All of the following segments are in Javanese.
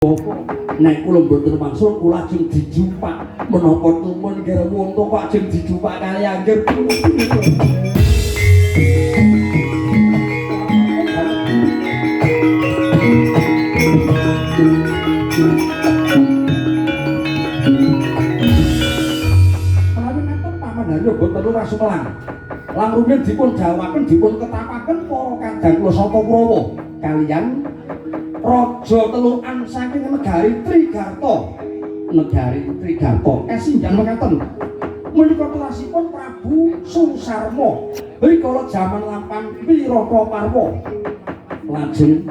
Nek kula mboten mangsul kula ajeng dijumpak menapa tumun garwa unta kok ajeng dijumpak kali angger. Menawi ngaten pamandarya boten ora sumelang. Lang rumiyin dipun jawaken dipun ketapaken para kadang kula saka Kurawa kaliyan Raja Telukan saking negari Trigarta. Negari Trigarta esinjan mekaten. Menika telasipun Prabu Susarma rikala jaman lampah Wirata Parwa. Lajeng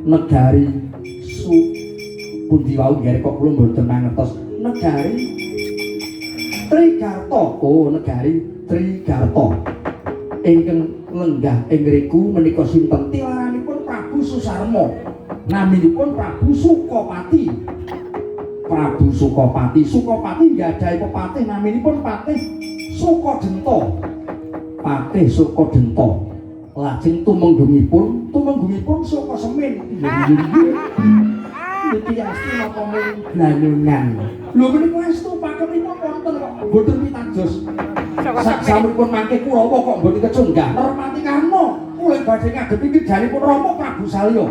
negari pundi wau nggih kok kula mboten mangertos. Negari Trigarta. Oh, negari Trigarta. Ingkang lenggah ing ngriku menika sinten? Tilaranipun Prabu Susarma. Naminipun Prabu Sukopati. Prabu Sukopati. Sukopati nggadahi pepatih naminipun Patih Sukadenta. Patih Sukadenta. Lajeng tumenggungipun Sukasemin. Niki astu napa mung glanyungan. Lho menika astu pakemipun wonten kok boten pitados. Saksampunipun mangke Kurawa kok boten kecunggah. Nermati karna kula badhe ngadepi widhanipun Rama Prabu Salya.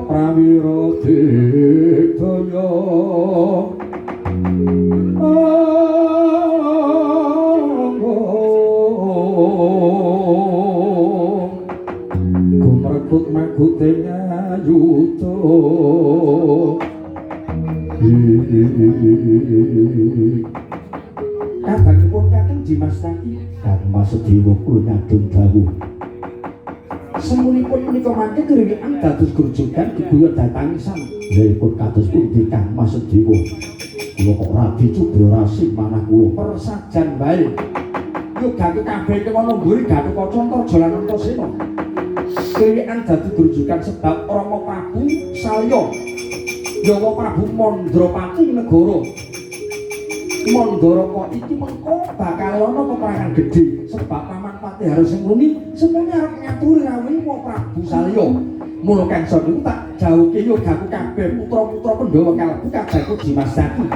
Prawira digdaya kumrekut magute nyayuta kadangipun Kakang Dimas Tati Kang Mas Dewa kula nyadong dawuh semunipun menika mangke kriwikan dados grujugan gegaya datangisan. Lha kados pundi Kang Mas Dewa? Kula kok radi cudra rasih manah kula persajan bae. Yo gatu kabeh kemono mburi gatu kaca Raja Antasena. Kriwikan dadi grujugan sebab Rama Prabu Salya. Yawa Prabu Mandropati negara. Mandara kok iki mengko bakal ana peperangan gedhe sebab Paman Patih harus semuni arep ngaturi rawuhe Prabu Salya. Mula kang niku tak jauhke yo gaku kabeh putra-putra Pandhawa kalebu kadangku Dimas Tati.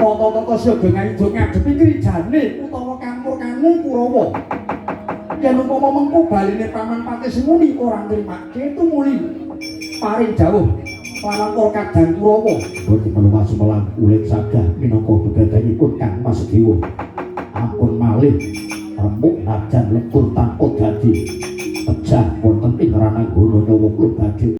Tata-tata siaga ngaido ngadepi krijane utawa kamurkane Kurawa. Yen umpama mengko baline Paman Patih semuni ora nrimake tumuli paring dawuh lawan para kadang Kurawa boten menawa sumelang ulit sagah minangka bebaganipun Kang Mas Dewa. Ampun malih remuk najan lekur tanpa dadi pecah wonten ing ranang Gunanyawa kula badhe